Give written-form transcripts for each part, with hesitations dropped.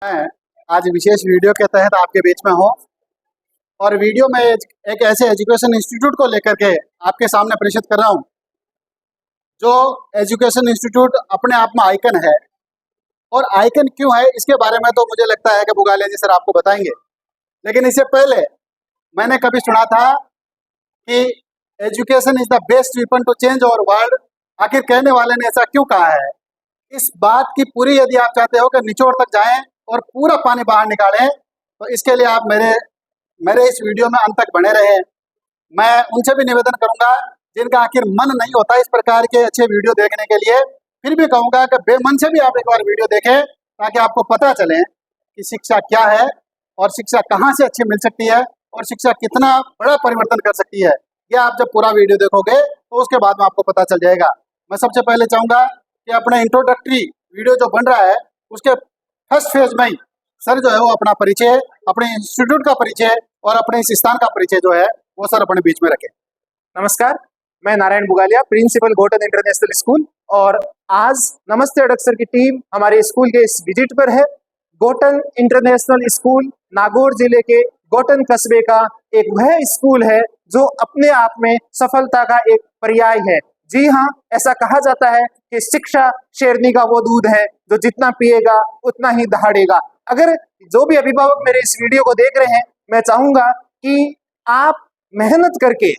मैं आज विशेष वीडियो के तहत आपके बीच में हूँ और वीडियो में एक ऐसे एजुकेशन इंस्टीट्यूट को लेकर के आपके सामने प्रेषित कर रहा हूँ जो एजुकेशन इंस्टीट्यूट अपने आप में आइकन है। और आइकन क्यों है इसके बारे में तो मुझे लगता है कि बुगालिया जी सर आपको बताएंगे, लेकिन इससे पहले मैंने कभी सुना था कि education is the best weapon to change our world. आखिर कहने वाले ने ऐसा क्यों कहा है? इस बात की पूरी यदि आप चाहते हो कि निचोड़ तक जाएं और पूरा पानी बाहर निकालें तो इसके लिए आप मेरे इस वीडियो में अंत तक बने रहे। मैं उनसे भी निवेदन करूंगा जिनका आखिर मन नहीं होता इस प्रकार के अच्छे वीडियो देखने के लिए, फिर भी कहूंगा कि बेमन से भी आप एक बार वीडियो देखें ताकि आपको पता चले कि शिक्षा क्या है और शिक्षा कहाँ से अच्छी मिल सकती है और शिक्षा कितना बड़ा परिवर्तन कर सकती है। ये आप जब पूरा वीडियो देखोगे तो उसके बाद में आपको पता चल जाएगा। मैं सबसे पहले चाहूँगा कि अपना इंट्रोडक्टरी वीडियो जो बन रहा है उसके फर्स्ट फेज में ही सर जो है वो अपना परिचय, अपने इंस्टीट्यूट का परिचय और अपने इस स्थान का परिचय जो है वो सर अपने बीच में रखें। नमस्कार, मैं Narayan Bugalia, principal Gotan international school, और आज नमस्ते अडक्सर की टीम हमारे स्कूल के इस विजिट पर है। गोटन इंटरनेशनल स्कूल नागौर जिले के गोटन कस्बे का एक वह स्कूल है जो अपने आप में सफलता का एक पर्याय है। जी हाँ, ऐसा कहा जाता है कि शिक्षा शेरनी का वो दूध है जो जितना पिएगा उतना ही दहाड़ेगा। अगर जो भी अभिभावक मेरे इस वीडियो को देख रहे हैं, मैं चाहूंगा कि आप मेहनत करके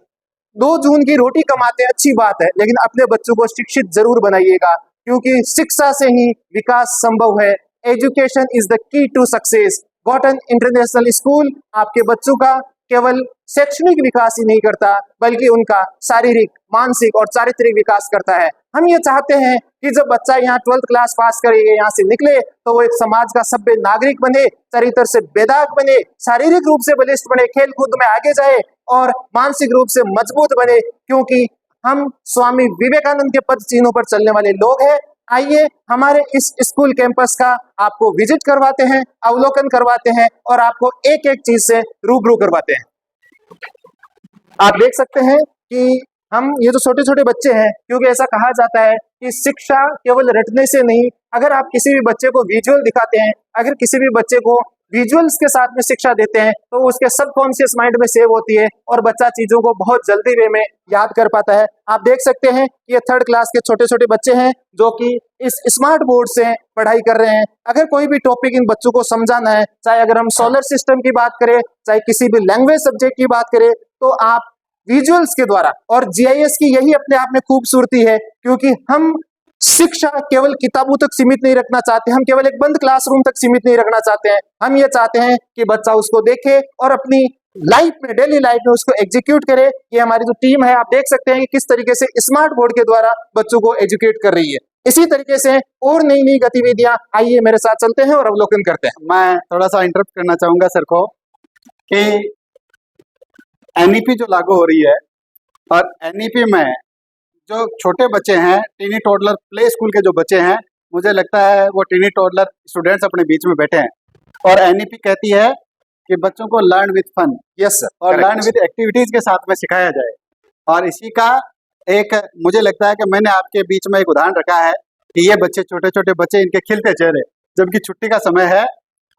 2 जून की रोटी कमाते हैं, अच्छी बात है, लेकिन अपने बच्चों को शिक्षित जरूर बनाइएगा, क्योंकि शिक्षा से ही विकास संभव है। Education is the key to success. Gotan international school आपके बच्चों का केवल शैक्षणिक विकास ही नहीं करता, बल्कि उनका शारीरिक, मानसिक और चारित्रिक विकास करता है। हम ये चाहते हैं कि जब बच्चा यहाँ 12th क्लास पास करेगा, यहाँ से निकले, तो वो एक समाज का सभ्य नागरिक बने, चरित्र से बेदाग बने, शारीरिक रूप से बलिष्ठ बने, खेल कूद में आगे जाए और मानसिक रूप से मजबूत बने, क्योंकि हम स्वामी विवेकानंद के पद चिन्हों पर चलने वाले लोग हैं। आइए हमारे इस स्कूल कैंपस का आपको विजिट करवाते हैं, अवलोकन करवाते हैं और आपको एक एक चीज से रूबरू करवाते हैं। आप देख सकते हैं कि हम ये जो छोटे छोटे बच्चे हैं, क्योंकि ऐसा कहा जाता है कि शिक्षा केवल रटने से नहीं, अगर आप किसी भी बच्चे को विजुअल दिखाते हैं, अगर किसी भी बच्चे को विजुअल्स के साथ में शिक्षा देते हैं, तो उसके सबकॉन्शियस माइंड में सेव होती है और बच्चा चीजों को बहुत जल्दी वे में याद कर पाता है। आप देख सकते हैं कि ये 3rd क्लास के छोटे छोटे बच्चे हैं जो कि इस स्मार्ट बोर्ड से पढ़ाई कर रहे हैं। अगर कोई भी टॉपिक इन बच्चों को समझाना है, चाहे अगर हम सोलर सिस्टम की बात करें, चाहे किसी भी लैंग्वेज सब्जेक्ट की बात करें, तो आप विजुअल्स के द्वारा, और जीआईएस की यही अपने आप में खूबसूरती है, क्योंकि हम शिक्षा केवल किताबों तक सीमित नहीं रखना चाहते, हम केवल एक बंद क्लासरूम तक सीमित नहीं रखना चाहते हैं। हम ये चाहते हैं कि बच्चा उसको देखे और अपनी लाइफ में, डेली लाइफ में उसको एग्जीक्यूट करे। ये हमारी जो टीम है, आप देख सकते हैं कि किस तरीके से स्मार्ट बोर्ड के द्वारा बच्चों को एजुकेट कर रही है। इसी तरीके से और नई नई गतिविधियां, आइए मेरे साथ चलते हैं और अवलोकन करते हैं। मैं थोड़ा सा इंटरप्ट करना चाहूंगा सर को कि एनईपी जो लागू हो रही है और एनईपी में जो छोटे बच्चे हैं, टीनी टोडलर प्ले स्कूल के जो बच्चे हैं, मुझे लगता है वो टीनी टोडलर स्टूडेंट्स अपने बीच में बैठे हैं और एनईपी कहती है कि बच्चों को learn with fun, yes sir, और लर्न विद एक्टिविटीज के साथ में सिखाया जाए। और इसी का एक मुझे लगता है कि मैंने आपके बीच में एक उदाहरण रखा है कि ये बच्चे, छोटे छोटे बच्चे, इनके खिलते चेहरे, जबकि छुट्टी का समय है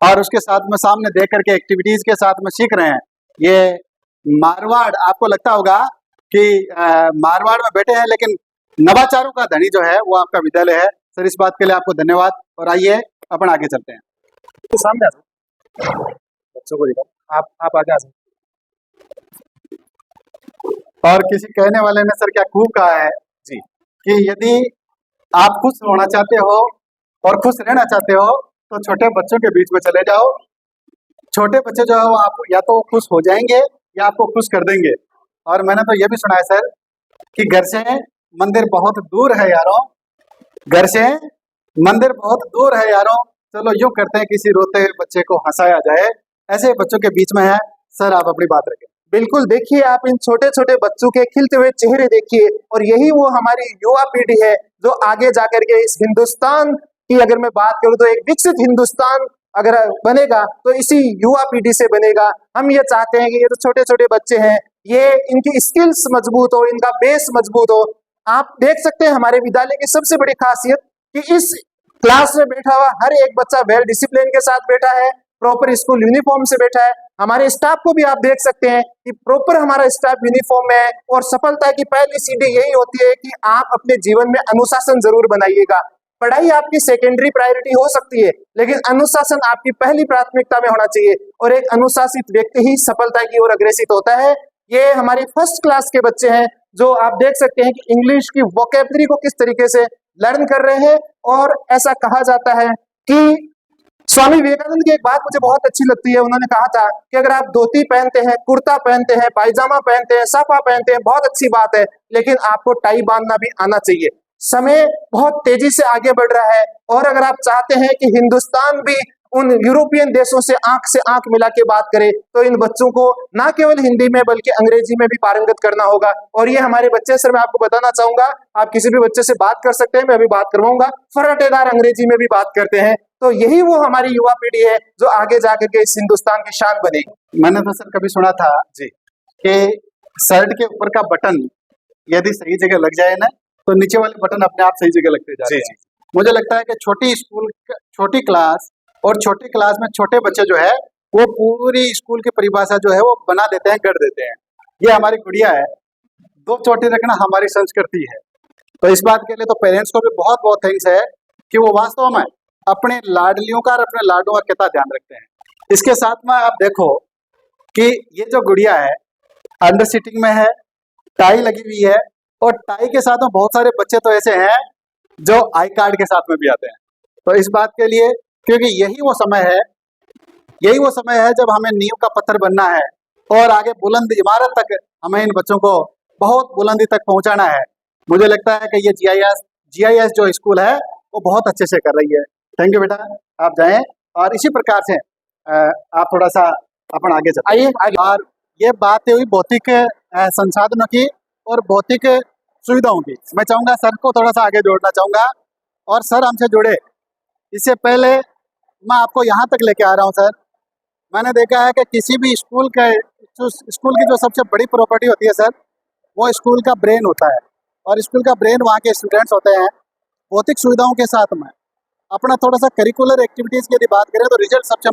और उसके साथ में सामने देख करके एक्टिविटीज के साथ में सीख रहे हैं। ये मारवाड़, आपको लगता होगा कि मारवाड़ में बैठे हैं, लेकिन नवाचारों का धनी जो है वो आपका विद्यालय है। सर, इस बात के लिए आपको धन्यवाद। और आइए अपन आगे चलते हैं। तो सामने आ जाओ, बच्चों को दिखाओ, आप आगे आ जाओ। और किसी कहने वाले ने सर क्या खूब कहा है जी कि यदि आप खुश होना चाहते हो और खुश रहना चाहते हो तो छोटे बच्चों के बीच में चले जाओ। छोटे बच्चे जो है वो आप या तो खुश हो जाएंगे या आपको खुश कर देंगे। और मैंने तो ये भी सुना है सर कि घर से मंदिर बहुत दूर है यारों, घर से मंदिर बहुत दूर है यारों, चलो यूं करते हैं किसी रोते हुए बच्चे को हंसाया जाए। ऐसे बच्चों के बीच में है सर, आप अपनी बात रखें। बिल्कुल, देखिए आप इन छोटे छोटे बच्चों के खिलते हुए चेहरे देखिए, और यही वो हमारी युवा पीढ़ी है जो आगे जाकर के इस हिंदुस्तान की, अगर मैं बात करूं तो एक विकसित हिंदुस्तान अगर बनेगा तो इसी युवा पीढ़ी से बनेगा। हम ये चाहते हैं कि ये जो छोटे छोटे बच्चे हैं, ये इनकी स्किल्स मजबूत हो, इनका बेस मजबूत हो। आप देख सकते हैं हमारे विद्यालय की सबसे बड़ी खासियत कि इस क्लास में बैठा हुआ हर एक बच्चा वेल डिसिप्लिन के साथ बैठा है, प्रॉपर स्कूल यूनिफॉर्म से बैठा है। हमारे स्टाफ को भी आप देख सकते हैं कि प्रॉपर हमारा स्टाफ यूनिफॉर्म है। और सफलता की पहली सीढ़ी यही होती है कि आप अपने जीवन में अनुशासन जरूर बनाइएगा। पढ़ाई आपकी सेकेंडरी प्रायोरिटी हो सकती है, लेकिन अनुशासन आपकी पहली प्राथमिकता में होना चाहिए। और एक अनुशासित व्यक्ति ही सफलता की ओर अग्रसित होता है। ये हमारी फर्स्ट क्लास के बच्चे हैं, जो आप देख सकते हैं कि इंग्लिश की वोकेबलरी को किस तरीके से लर्न कर रहे हैं। और ऐसा कहा जाता है कि स्वामी विवेकानंद की एक बात मुझे बहुत अच्छी लगती है। उन्होंने कहा था कि अगर आप धोती पहनते हैं, कुर्ता पहनते हैं, पायजामा पहनते हैं, साफा पहनते हैं, बहुत अच्छी बात है, लेकिन आपको टाई बांधना भी आना चाहिए। समय बहुत तेजी से आगे बढ़ रहा है, और अगर आप चाहते हैं कि हिंदुस्तान भी उन यूरोपियन देशों से आंख मिला के बात करे, तो इन बच्चों को ना केवल हिंदी में बल्कि अंग्रेजी में भी पारंगत करना होगा। और ये हमारे बच्चे, सर मैं आपको बताना चाहूंगा, आप किसी भी बच्चे से बात कर सकते हैं, मैं अभी बात करवाऊंगा, फर्राटेदार अंग्रेजी में भी बात करते हैं। तो यही वो हमारी युवा पीढ़ी है जो आगे जाकर के इस हिंदुस्तान की शान बनेगी। मैंने तो सर कभी सुना था जी कि शर्ट के ऊपर का बटन यदि सही जगह लग जाए ना, तो नीचे वाले बटन अपने आप सही जगह लगते जाते हैं। मुझे लगता है कि छोटी क्लास और छोटी क्लास में छोटे बच्चे जो है वो पूरी स्कूल की परिभाषा जो है वो बना देते हैं, गढ़ देते हैं। ये हमारी गुड़िया है, 2 चोटी रखना हमारी संस्कृति है। तो इस बात के लिए तो पेरेंट्स को भी बहुत बहुत थैंक्स है कि वो वास्तव में अपने लाडलियों का और अपने लाडों का कितना ध्यान रखते हैं। इसके साथ में आप देखो कि ये जो गुड़िया है अंडर सीटिंग में है, टाई लगी हुई है, और टाई के साथ में बहुत सारे बच्चे तो ऐसे हैं जो आई कार्ड के साथ में भी आते हैं। तो इस बात के लिए, क्योंकि यही वो समय है जब हमें नींव का पत्थर बनना है और आगे बुलंद इमारत तक हमें इन बच्चों को बहुत बुलंदी तक पहुंचाना है। मुझे लगता है कि ये GIS जो स्कूल है वो बहुत अच्छे से कर रही है। थैंक यू बेटा, आप जाएं और इसी प्रकार से आप थोड़ा सा अपन आगे चलते आइए। और ये बात हुई भौतिक संसाधनों की और भौतिक सुविधाओं की। मैं चाहूँगा सर को थोड़ा सा आगे जोड़ना चाहूँगा, और सर हमसे जुड़े। इससे पहले मैं आपको यहाँ तक लेके आ रहा हूँ सर। मैंने देखा है कि किसी भी स्कूल की जो सबसे बड़ी प्रॉपर्टी होती है सर, वो स्कूल का ब्रेन होता है, और स्कूल का ब्रेन वहाँ के स्टूडेंट्स होते हैं। भौतिक सुविधाओं के साथ में अपना थोड़ा सा करिकुलर एक्टिविटीज़ की यदि बात करें तो रिजल्ट सबसे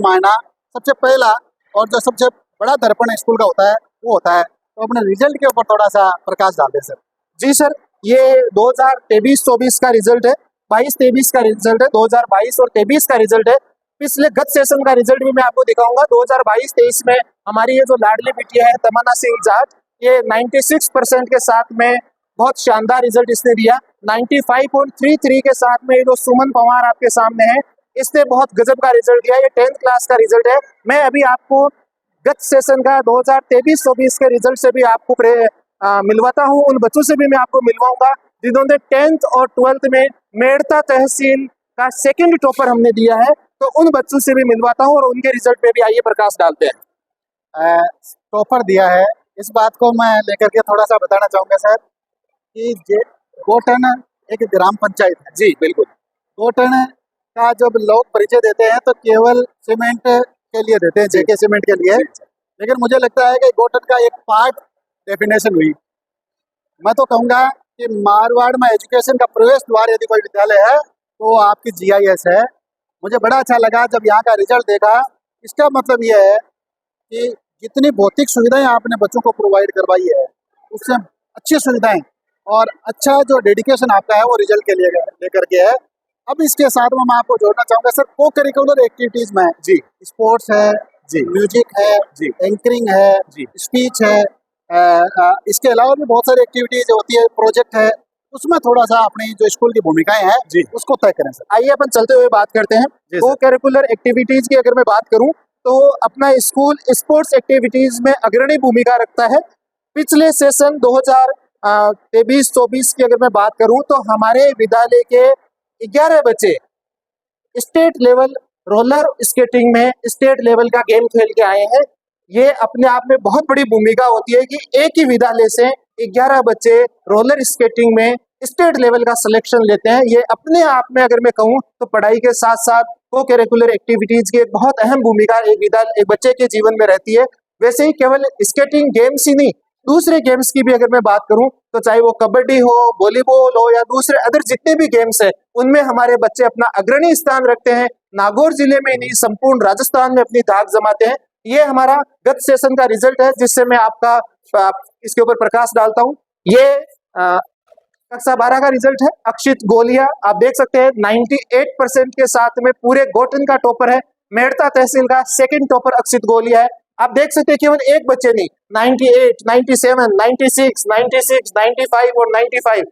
पहला और जो सबसे बड़ा दर्पण स्कूल का होता है वो होता है। तो अपने रिजल्ट के ऊपर थोड़ा सा प्रकाश डाल दें सर। जी सर, ये 2023-24 का रिजल्ट है, 22-23 का रिजल्ट है, 2022 और 23 का रिजल्ट है। पिछले गत सेशन का रिजल्ट भी मैं आपको दिखाऊंगा। 2022-23 में हमारी ये जो लाडली बिटिया है तमन्ना सिंह जाट, ये 96% के साथ में बहुत शानदार रिजल्ट इसने दिया। 95.33 के साथ में ये जो सुमन पवार आपके सामने है, इसने बहुत गजब का रिजल्ट दिया। ये 10th क्लास का रिजल्ट है। मैं अभी आपको गत सेशन का 2023-24 के रिजल्ट से भी आपको मिलवाता हूं। उन बच्चों से भी मैं आपको मिलवाऊंगा जिन्होंने 10th और 12th में मेड़ता तहसील का 2nd टॉपर हमने दिया है। तो उन बच्चों से भी मिलवाता हूं और उनके रिजल्ट पे भी आइए प्रकाश डालते हैं। टॉपर दिया है, इस बात को मैं लेकर के थोड़ा सा बताना चाहूँगा सर कि गोटन एक ग्राम पंचायत है। जी बिल्कुल। गोटन का जब लोग परिचय देते हैं तो केवल सीमेंट के लिए देते हैं, जेके सीमेंट के लिए, लेकिन मुझे लगता है कि गोटन का एक पार्ट डेफिनेशन हुई। मैं तो कहूँगा कि मारवाड़ में एजुकेशन का प्रवेश द्वार यदि कोई विद्यालय है तो आपकी GIS है। मुझे बड़ा अच्छा लगा जब यहाँ का रिजल्ट देखा। इसका मतलब ये है कि जितनी भौतिक सुविधाएं आपने बच्चों को प्रोवाइड करवाई है, उससे अच्छी सुविधाएं और अच्छा जो डेडिकेशन आपका है वो रिजल्ट के लिए लेकर के है। अब इसके साथ में मैं आपको जोड़ना चाहूँगा सर, को करिकुलर एक्टिविटीज़ में जी स्पोर्ट्स है, जी म्यूजिक है, जी एंकरिंग है, जी स्पीच है, इसके अलावा भी बहुत सारी एक्टिविटीज होती है, प्रोजेक्ट है, उसमें थोड़ा सा अपनी जो स्कूल की भूमिकाएं हैं जी उसको तय करें सर। आइए अपन चलते हुए बात करते हैं। को करिकुलर एक्टिविटीज की अगर मैं बात करूं तो अपना स्कूल स्पोर्ट्स एक्टिविटीज में अग्रणी भूमिका रखता है। पिछले सेशन 2023-24 की अगर मैं बात करूं तो हमारे विद्यालय के 11 बच्चे स्टेट लेवल रोलर स्केटिंग में स्टेट लेवल का गेम खेल के आए हैं। ये अपने आप में बहुत बड़ी भूमिका होती है कि एक ही विद्यालय से 11 बच्चे रोलर स्केटिंग में स्टेट लेवल का सिलेक्शन लेते हैं। ये अपने आप में अगर मैं कहूँ तो पढ़ाई के साथ साथ को करिकुलर एक्टिविटीज की एक बहुत अहम भूमिका एक बच्चे के जीवन में रहती है। वैसे ही केवल स्केटिंग गेम्स ही नहीं, दूसरे गेम्स की भी अगर मैं बात करूं तो चाहे वो कबड्डी हो, वॉलीबॉल हो या दूसरे अदर जितने भी गेम्स है, उनमें हमारे बच्चे अपना अग्रणी स्थान रखते हैं। नागौर जिले में नहीं, संपूर्ण राजस्थान में अपनी धाक जमाते हैं। ये हमारा गत सेशन का रिजल्ट है, जिससे मैं इसके ऊपर प्रकाश डालता हूँ। ये कक्षा 12 का रिजल्ट है। अक्षित गोलिया आप देख सकते हैं 98% के साथ में पूरे गोटन का टॉपर है। मेड़ता तहसील का सेकंड टॉपर अक्षित गोलिया है। आप देख सकते हैं केवल एक बच्चे नहीं, 98, 97, 96, 96, 95 और 95।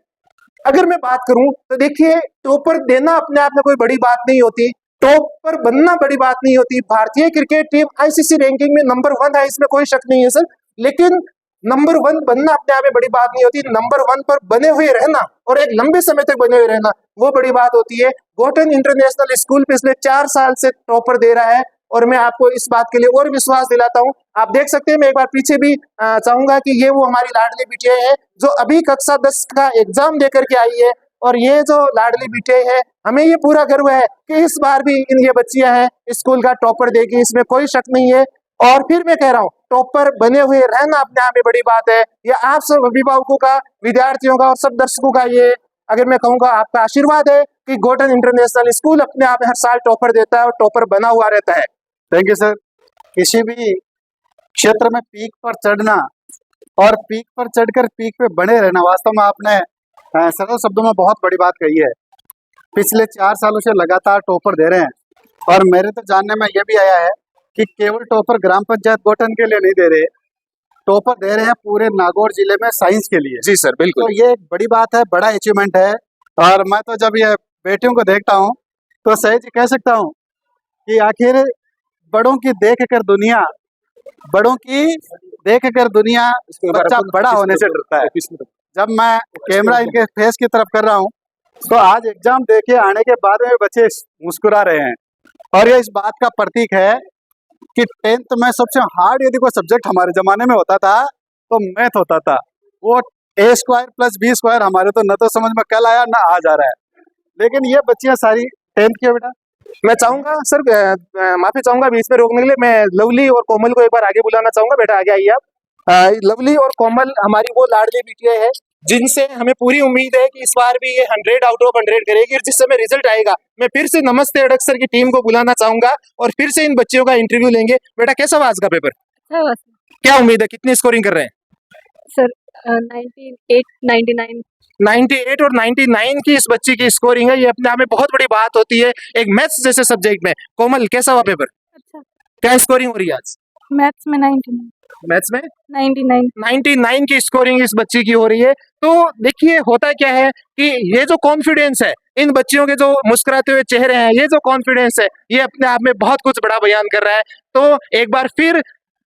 अगर मैं बात करूं तो देखिए, टॉपर देना अपने आप में कोई बड़ी बात नहीं होती, टॉपर बनना बड़ी बात नहीं होती। भारतीय क्रिकेट टीम आईसीसी रैंकिंग में नंबर 1 है, इसमें कोई शक नहीं है सर, लेकिन नंबर 1 बनना अपने आप में बड़ी बात नहीं होती। नंबर 1 पर बने हुए रहना और एक लंबे समय तक बने हुए रहना, वो बड़ी बात होती है। गोटन इंटरनेशनल स्कूल पिछले 4 साल से टॉपर दे रहा है और मैं आपको इस बात के लिए और विश्वास दिलाता हूं। आप देख सकते हैं, मैं एक बार पीछे भी चाहूंगा कि ये वो हमारी लाडली बिटिया है जो अभी कक्षा 10 का एग्जाम देकर के आई है। और ये जो लाडली बिटिया है, हमें ये पूरा गर्व है कि इस बार भी ये बच्चियां हैं स्कूल का टॉपर देगी, इसमें कोई शक नहीं है। और फिर मैं कह रहा हूँ, टॉपर बने हुए रहना अपने आप में बड़ी बात है। ये आप सब अभिभावकों का, विद्यार्थियों का और सब दर्शकों का, ये अगर मैं कहूँगा आपका आशीर्वाद है कि गोटन इंटरनेशनल स्कूल अपने आप में हर साल टॉपर देता है और टॉपर बना हुआ रहता है। Thank you sir. किसी भी क्षेत्र में पीक पर चढ़ना और पीक पर चढ़कर पीक पे बने रहना, वास्तव में आपने सरल शब्दों में बहुत बड़ी बात कही है। पिछले 4 सालों से लगातार टॉपर दे रहे हैं और मेरे तो जानने में यह भी आया है कि केवल टॉपर ग्राम पंचायत गोटन के लिए नहीं दे रहे, टॉपर दे रहे हैं पूरे नागौर जिले में साइंस के लिए। जी सर, बिल्कुल। तो ये एक बड़ी बात है, बड़ा अचीवमेंट है। और मैं तो जब ये बेटियों को देखता हूँ तो सही कह सकता हूँ कि आखिर बड़ों की देख कर दुनिया बच्चा बड़ा होने से डरता है। जब मैं कैमरा इनके फेस की तरफ कर रहा हूँ तो आज एग्जाम देके आने के बाद में बच्चे मुस्कुरा रहे हैं और ये इस बात का प्रतीक है कि 10th में सबसे हार्ड यदि कोई सब्जेक्ट हमारे जमाने में होता था तो मैथ होता था। वो a² + b² हमारे तो न तो समझ में कल आया ना आज आ रहा है, लेकिन ये बच्चियां सारी 10th की है। बेटा मैं चाहूंगा सर, माफी चाहूंगा बीच में रोकने के लिए। मैं लवली और कोमल को एक बार आगे बुलाना चाहूंगा। बेटा आगे आइए आप। लवली और कोमल हमारी वो लाडली बिटिया है जिनसे हमें पूरी उम्मीद है कि इस बार भी ये 100 आउट ऑफ 100 करेगी। और जिस समय रिजल्ट आएगा, मैं फिर से नमस्ते अडक्सर की टीम को बुलाना चाहूंगा और फिर से इन बच्चियों का इंटरव्यू लेंगे। बेटा कैसा हुआ आज का पेपर? क्या उम्मीद है, कितनी स्कोरिंग कर रहे हैं? सर 98, 99। 98 और 99 की इस बच्ची की स्कोरिंग है, ये अपने आप में बहुत बड़ी बात होती है एक मैथ्स जैसे सब्जेक्ट में। कोमल कैसा हुआ पेपर? अच्छा। क्या स्कोरिंग हो रही है आज? मैथ्स में 99। मैथ्स में 99। 99 की स्कोरिंग इस बच्ची की हो रही है। तो देखिए होता क्या है कि ये जो कॉन्फिडेंस है, इन बच्चियों के जो मुस्कुराते हुए चेहरे हैं, ये जो कॉन्फिडेंस है, ये अपने आप में बहुत कुछ बड़ा बयान कर रहा है। तो एक बार फिर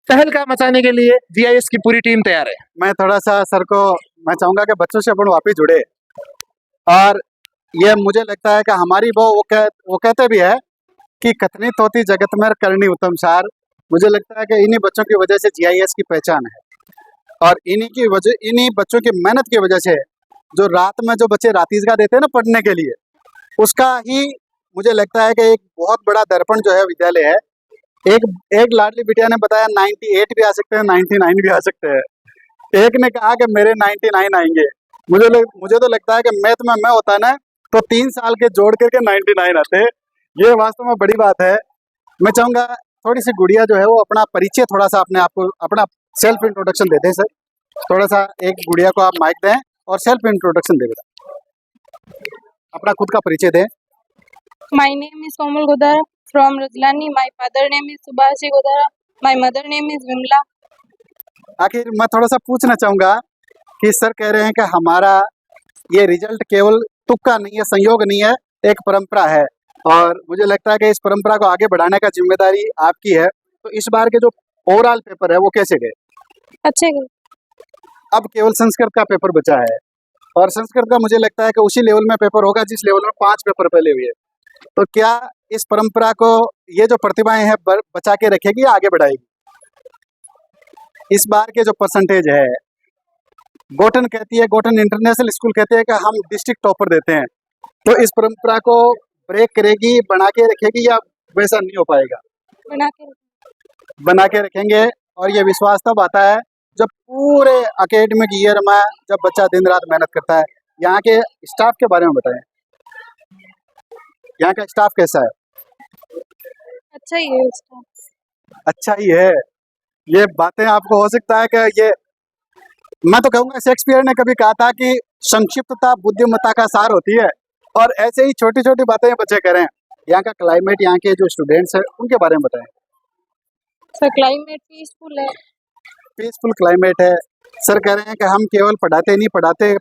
तहलका मचाने के लिए जीआईएस की पूरी टीम तैयार है। मैं थोड़ा सा सर को मैं चाहूंगा कि बच्चों से अपन वापिस जुड़े और ये मुझे लगता है कि हमारी वो कहते भी है कि कथनित होती जगत में करनी उत्तम सार। मुझे लगता है कि इन्हीं बच्चों की वजह से जीआईएस की पहचान है और इन्हीं बच्चों की मेहनत की वजह से जो रात में जो बच्चे रातीजगा देते हैं ना पढ़ने के लिए, उसका ही मुझे लगता है कि एक बहुत बड़ा दर्पण जो है विद्यालय है। एक लाडली बिटिया ने बताया 98 भी आ सकते हैं, 99 भी आ सकते हैं। एक ने कहा कि मेरे 99 आएंगे। मुझे तो लगता है कि मैथ में मैं होता ना तो 3 साल के जोड़ करके 99 आते। ये वास्तव में बड़ी बात है। मैं चाहूंगा थोड़ी सी गुड़िया जो है वो अपना परिचय थोड़ा सा अपने आप को अपना सेल्फ इंट्रोडक्शन देते हैं सर। थोड़ा सा एक गुड़िया को आप माइक दें और सेल्फ इंट्रोडक्शन दे बेटा, अपना खुद का परिचय दें। My name is Komal Godara from Rajlani. My father name is Subhashi Godara. My mother name is Vimla. आखिर मैं थोड़ा सा पूछना चाहूंगा कि सर कह रहे हैं कि हमारा ये रिजल्ट केवल तुक्का नहीं है, संयोग नहीं है, एक परंपरा है और मुझे लगता है कि इस परंपरा को आगे बढ़ाने का जिम्मेदारी आपकी है। तो इस बार के जो ओवरऑल पेपर है वो कैसे गए? अच्छे गए। अब केवल संस्कृत का पेपर बचा है और संस्कृत का मुझे लगता है कि उसी लेवल में पेपर होगा जिस लेवल में 5 पेपर पहले हुए। तो क्या इस परंपरा को ये जो प्रतिभाएं हैं बचा के रखेगी या आगे बढ़ाएगी? इस बार के जो परसेंटेज है, गोटन कहती है, गोटन इंटरनेशनल स्कूल कहते हैं कि हम डिस्ट्रिक्ट टॉपर देते हैं, तो इस परंपरा को ब्रेक करेगी, बना के रखेगी या वैसा नहीं हो पाएगा? बना के बना के रखेंगे और ये विश्वास तब आता है जब पूरे एकेडमिक ईयर में जब बच्चा दिन रात मेहनत करता है, यहाँ के स्टाफ के बारे में बताएं। यहाँ का स्टाफ कैसा है? अच्छा ही है उसका। अच्छा ही है। ये बातें आपको हो सकता है कि ये, मैं तो कहूँगा शेक्सपियर ने कभी कहा था कि संक्षिप्तता बुद्धिमत्ता का सार होती है, और ऐसे ही छोटी छोटी बातें बच्चे करें। यहाँ का क्लाइमेट, यहाँ के जो स्टूडेंट्स हैं उनके बारे में बताएं। सर क्लाइमेट पीसफुल है। पीसफुल क्लाइमेट है। सर कह रहे हैं कि हम केवल पढ़ाते नहीं,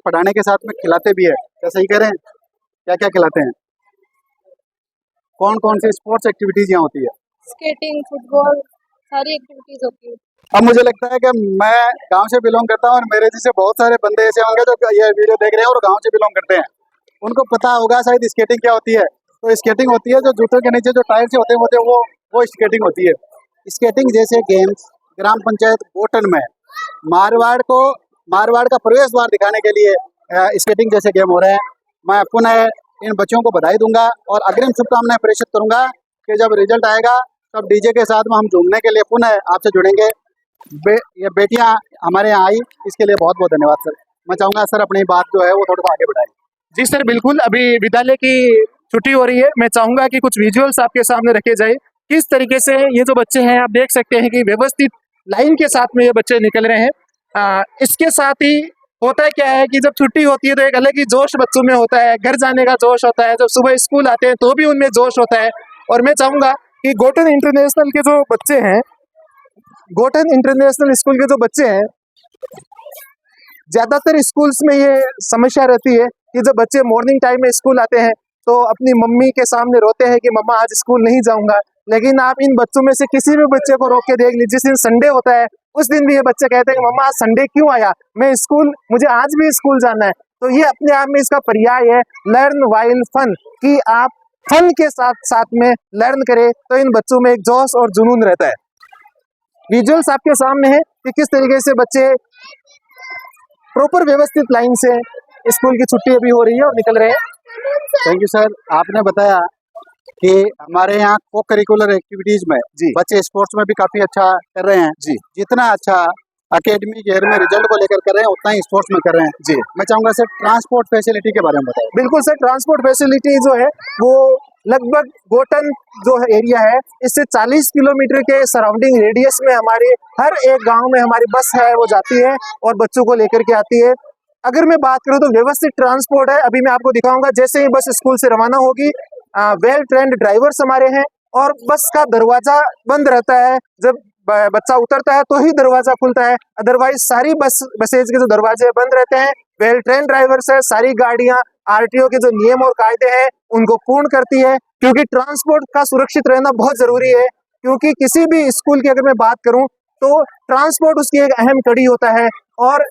पढ़ाने के साथ में खिलाते भी है, क्या सही कह रहे हैं? क्या क्या खिलाते हैं? कौन कौन सी स्पोर्ट्स एक्टिविटीज यहाँ होती है? स्केटिंग, फुटबॉल, सारी एक्टिविटीज होती है। अब मुझे लगता है कि मैं गांव से बिलोंग करता हूँ, और मेरे जैसे बहुत सारे बंदे ऐसे होंगे जो ये वीडियो देख रहे हैं और गांव से बिलोंग करते हैं। उनको पता होगा शायद स्केटिंग क्या होती है। तो स्केटिंग होती है जो जूतों के नीचे जो टायर से होते हैं वो स्केटिंग होती है। स्केटिंग जैसे गेम्स ग्राम पंचायत गोटन में मारवाड़ का प्रवेश द्वार दिखाने के लिए स्केटिंग जैसे गेम हो रहे हैं। मैं पुनः इन बच्चों को बधाई दूंगा और अग्रिम शुभकामनाएं प्रेषित करूंगा कि जब रिजल्ट आएगा तब डीजे के साथ में हम झूमने के लिए पुनः आपसे जुड़ेंगे। ये बेटियां हमारे यहाँ आई, इसके लिए बहुत बहुत धन्यवाद सर। मैं चाहूंगा सर अपनी बात जो है वो थोड़ा सा आगे बढ़ाएं। जी सर, बिल्कुल। अभी विद्यालय की छुट्टी हो रही है, मैं चाहूंगा कि कुछ विजुअल्स आपके सामने रखे जाए। किस तरीके से ये जो बच्चे हैं, आप देख सकते हैं कि व्यवस्थित लाइन के साथ में ये बच्चे निकल रहे हैं। इसके साथ ही होता क्या है कि जब छुट्टी होती है तो एक अलग ही जोश बच्चों में होता है, घर जाने का जोश होता है। जब सुबह स्कूल आते हैं तो भी उनमें जोश होता है। और मैं चाहूंगा कि गोटन इंटरनेशनल के जो बच्चे हैं, गोटन इंटरनेशनल स्कूल के जो बच्चे हैं, ज्यादातर स्कूल्स में ये समस्या रहती है कि जब बच्चे मॉर्निंग टाइम में स्कूल आते हैं तो अपनी मम्मी के सामने रोते हैं कि मम्मा आज स्कूल नहीं जाऊंगा। लेकिन आप इन बच्चों में से किसी भी बच्चे को रोक के देख लीजिए, जिस दिन संडे होता है उस दिन भी ये बच्चे कहते हैं कि मम्मा आज संडे क्यों आया, मुझे आज भी स्कूल जाना है। तो ये अपने आप में इसका पर्याय है लर्न वाइल फन, कि आप फन के साथ साथ में लर्न करें तो इन बच्चों में एक जोश और जुनून रहता है। विजुअल्स आपके सामने है कि किस तरीके से बच्चे प्रॉपर व्यवस्थित लाइन से स्कूल की छुट्टी अभी हो रही है और निकल रहे हैं। Thank you sir. आपने बताया कि हमारे यहाँ को करिकुलर एक्टिविटीज में जी बच्चे स्पोर्ट्स में भी काफी अच्छा कर रहे हैं। जी, जितना अच्छा एकेडमिक ईयर में रिजल्ट को लेकर कर रहे हैं उतना ही स्पोर्ट्स में कर रहे हैं। जी मैं चाहूंगा सर ट्रांसपोर्ट फैसिलिटी के बारे में बताएं। बिल्कुल सर, ट्रांसपोर्ट फैसिलिटी जो है वो लगभग गोटन जो एरिया है इससे 40 किलोमीटर के सराउंडिंग रेडियस में हमारे हर एक गांव में हमारी बस है वो जाती है और बच्चों को लेकर के आती है। अगर मैं बात करूं तो व्यवस्थित ट्रांसपोर्ट है। अभी मैं आपको दिखाऊंगा, जैसे ही बस स्कूल से रवाना होगी वेल ट्रेंड ड्राइवर्स हमारे हैं और बस का दरवाजा बंद रहता है। जब बच्चा उतरता है तो ही दरवाजा खुलता है, अदरवाइज सारी बसेज के जो दरवाजे बंद रहते हैं। वेल ट्रेन ड्राइवर्स है, सारी गाड़ियां आरटीओ के जो नियम और कायदे हैं उनको पूर्ण करती है, क्योंकि ट्रांसपोर्ट का सुरक्षित रहना बहुत जरूरी है। क्योंकि किसी भी स्कूल की अगर मैं बात करूं तो ट्रांसपोर्ट उसकी एक अहम कड़ी होता है। और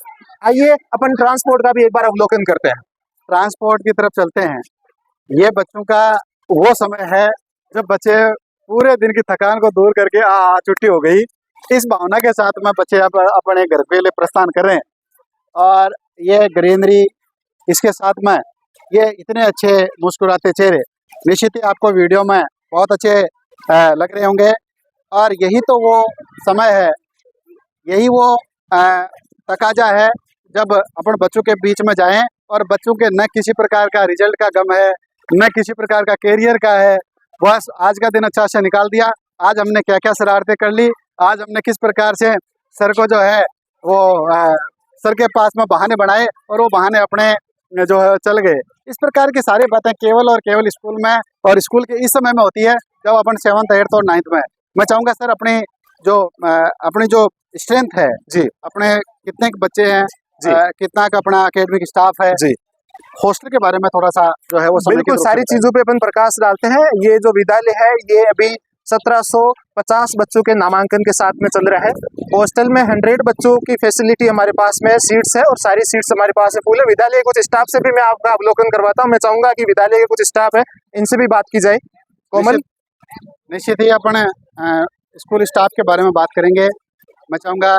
आइए अपन ट्रांसपोर्ट का भी एक बार अवलोकन करते हैं। ट्रांसपोर्ट की तरफ चलते हैं। ये बच्चों का वो समय है जब बच्चे पूरे दिन की थकान को दूर करके छुट्टी हो गई, इस भावना के साथ में बच्चे अपने घर के लिए प्रस्थान कर रहे हैं। और ये ग्रीनरी, इसके साथ में ये इतने अच्छे मुस्कुराते चेहरे निश्चित ही आपको वीडियो में बहुत अच्छे लग रहे होंगे। और यही तो वो समय है, यही वो तकाजा है जब अपन बच्चों के बीच में जाएं और बच्चों के न किसी प्रकार का रिजल्ट का गम है, न किसी प्रकार का कैरियर का है। बस आज का दिन अच्छा से निकाल दिया, आज हमने क्या क्या शरारतें कर ली, आज हमने किस प्रकार से सर को जो है वो सर के पास में बहाने बनाए और वो बहाने अपने जो है चल गए। इस प्रकार की सारी बातें केवल और केवल स्कूल में और स्कूल के इस समय में होती है जब अपन 7th 8th और 9th में। मैं चाहूँगा सर अपनी जो स्ट्रेंथ है जी, अपने कितने बच्चे हैं जी, कितना का अपना एकेडमिक स्टाफ है जी, हॉस्टल के बारे में थोड़ा सा जो है वो समय बिल्कुल सारी चीजों पे अपन प्रकाश डालते हैं। ये जो विद्यालय है ये अभी 1750 बच्चों के नामांकन के साथ में चल रहा है। हॉस्टल में 100 बच्चों की फैसिलिटी हमारे पास में सीट्स है और सारी सीट्स हमारे पास है फुल है। विद्यालय के कुछ स्टाफ से भी मैं आपका अवलोकन करवाता हूँ। मैं चाहूंगा कि विद्यालय के कुछ स्टाफ है इनसे भी बात की जाए। कोमल, निश्चित ही अपन स्कूल स्टाफ के बारे में बात करेंगे। मैं चाहूँगा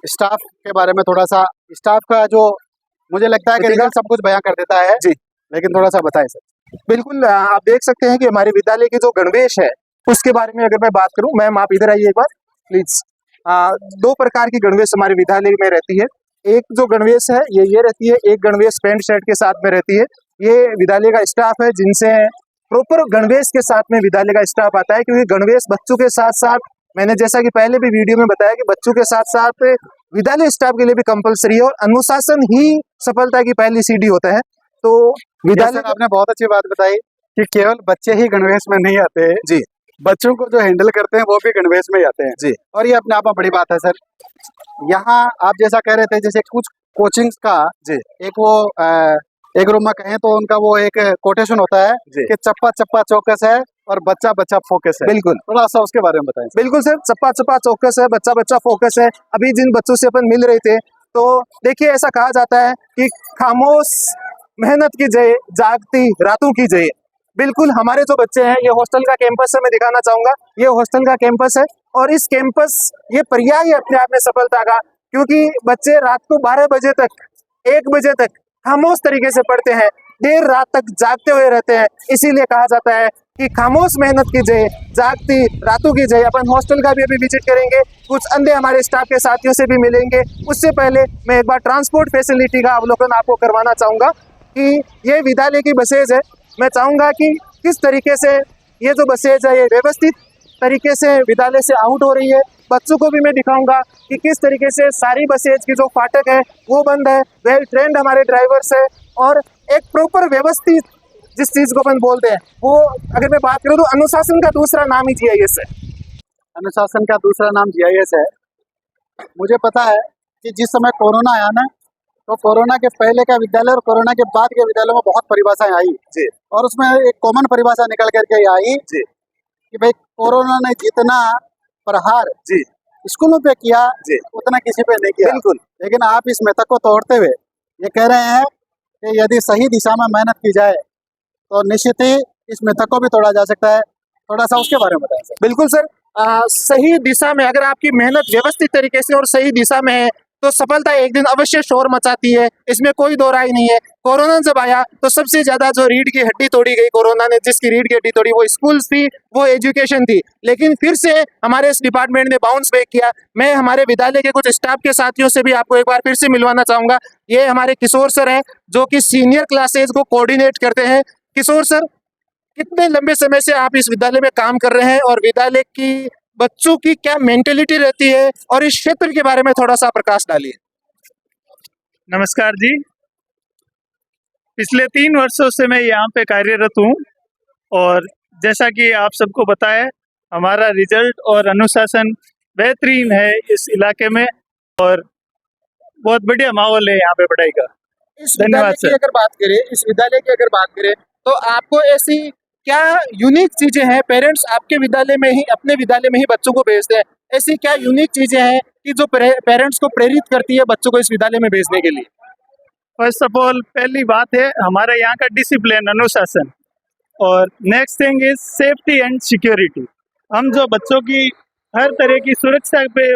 स्टाफ के बारे में थोड़ा सा, स्टाफ का जो मुझे लगता है कि रिजल्ट सब कुछ बयां कर देता है जी, लेकिन थोड़ा सा बताएं सर। बिल्कुल। आप देख सकते हैं कि हमारे विद्यालय की जो गणवेश है उसके बारे में अगर मैं बात करूं, मैम आप इधर आइए एक बार प्लीज। दो प्रकार की गणवेश हमारे विद्यालय में रहती है। एक जो गणवेश है ये रहती है, एक गणवेश पैंट शर्ट के साथ में रहती है। ये विद्यालय का स्टाफ है जिनसे प्रॉपर गणवेश के साथ में विद्यालय का स्टाफ आता है, क्योंकि गणवेश बच्चों के साथ साथ, मैंने जैसा कि पहले भी वीडियो में बताया कि बच्चों के साथ साथ विद्यालय स्टाफ के लिए भी कंपलसरी है, और अनुशासन ही सफलता की पहली सीढ़ी होता है। तो विद्यालय आपने बहुत अच्छी बात बताई कि केवल बच्चे ही गणवेश में नहीं आते हैं जी, बच्चों को जो हैंडल करते हैं वो भी गणवेश में ही आते हैं जी, और ये अपने आप में बड़ी बात है सर। यहाँ आप जैसा कह रहे थे, जैसे कुछ कोचिंग्स का जी, एक वो एक रूम में कहें तो उनका वो एक कोटेशन होता है जी, कि चप्पा चप्पा चौकस है और बच्चा बच्चा फोकस है। बिल्कुल, थोड़ा सा उसके बारे में बताएं। बिल्कुल सर, चप्पा चप्पा चौकस है, बच्चा बच्चा फोकस है। अभी जिन बच्चों से अपन मिल रहे थे, तो देखिए ऐसा कहा जाता है कि खामोश मेहनत की जय, जागती रातों की जय। बिल्कुल हमारे जो बच्चे हैं, ये हॉस्टल का कैंपस है, मैं दिखाना चाहूंगा, ये हॉस्टल का कैंपस है, और इस कैंपस ये पर्याय है अपने आप में सफलता का, क्योंकि बच्चे रात को 12 बजे तक, 1 बजे तक खामोश तरीके से पढ़ते हैं, देर रात तक जागते हुए रहते हैं। इसीलिए कहा जाता है कि खामोश मेहनत की जय, जागती रातों की जय। अपन हॉस्टल का भी अभी विजिट करेंगे, कुछ अन्य हमारे स्टाफ के साथियों से भी मिलेंगे। उससे पहले मैं एक बार ट्रांसपोर्ट फैसिलिटी का अवलोकन आपको करवाना चाहूंगा कि ये विद्यालय की बसेज है। मैं चाहूंगा कि किस तरीके से ये जो बसेज है ये व्यवस्थित तरीके से विद्यालय से आउट हो रही है। बच्चों को भी मैं दिखाऊंगा कि किस तरीके से सारी बसेज की जो फाटक है वो बंद है, वेल ट्रेंड हमारे ड्राइवर्स है, और एक प्रॉपर व्यवस्थित जिस चीज को अपन बोलते हैं वो, अगर मैं बात करूँ तो अनुशासन का दूसरा नाम ही GIS है। अनुशासन का दूसरा नाम GIS है। मुझे पता है कि जिस समय कोरोना आया ना, तो कोरोना के पहले का विद्यालय और कोरोना के बाद के विद्यालय में बहुत परिभाषाएं आई जी, और उसमें एक कॉमन परिभाषा निकल करके आई जी, कि भाई कोरोना ने जितना प्रहार जी, स्कूलों पे किया जी, उतना किसी पे नहीं किया। बिल्कुल, लेकिन आप इस मेथड को तोड़ते हुए ये कह रहे हैं कि यदि सही दिशा में मेहनत की जाए तो निश्चित ही इस मेथड को भी तोड़ा जा सकता है। थोड़ा सा उसके बारे में बताएं सर। बिल्कुल सर। सही दिशा में अगर आपकी मेहनत व्यवस्थित तरीके से और सही दिशा में है तो सफलता एक दिन अवश्य शोर मचाती है, इसमें कोई दो राय नहीं है। कोरोना जब आया तो सबसे ज्यादा जो रीढ़ की हड्डी तोड़ी गई, कोरोना ने जिसकी रीढ़ की हड्डी तोड़ी, वो स्कूल थी, वो एजुकेशन थी। लेकिन फिर से हमारे इस डिपार्टमेंट ने बाउंस बैक किया। मैं हमारे विद्यालय के कुछ स्टाफ के साथियों से भी आपको एक बार फिर से मिलवाना चाहूंगा। ये हमारे किशोर सर हैं जो कि सीनियर क्लासेज को कोऑर्डिनेट करते हैं। किशोर सर, कितने लंबे समय से आप इस विद्यालय में काम कर रहे हैं और विद्यालय की बच्चों की क्या मेंटेलिटी रहती है, और इस क्षेत्र के बारे में थोड़ा सा प्रकाश डालिए। नमस्कार जी। पिछले 3 वर्षों से मैं यहाँ पे कार्यरत हूँ, और जैसा कि आप सबको पता है हमारा रिजल्ट और अनुशासन बेहतरीन है इस इलाके में, और बहुत बढ़िया माहौल है यहाँ पे पढ़ाई का। इस धन्यवाद विद्यालय की सर। अगर बात करें, इस विद्यालय की अगर बात करें तो आपको ऐसी क्या यूनिक चीजें हैं, पेरेंट्स आपके विद्यालय में ही, अपने विद्यालय में ही बच्चों को भेजते हैं, ऐसी क्या यूनिक चीजें हैं कि जो पेरेंट्स को प्रेरित करती है बच्चों को इस विद्यालय में भेजने के लिए? फर्स्ट ऑफ ऑल पहली बात है हमारे यहाँ का डिसिप्लिन, अनुशासन, और next thing is safety and security. हम जो बच्चों की हर तरह की सुरक्षा पे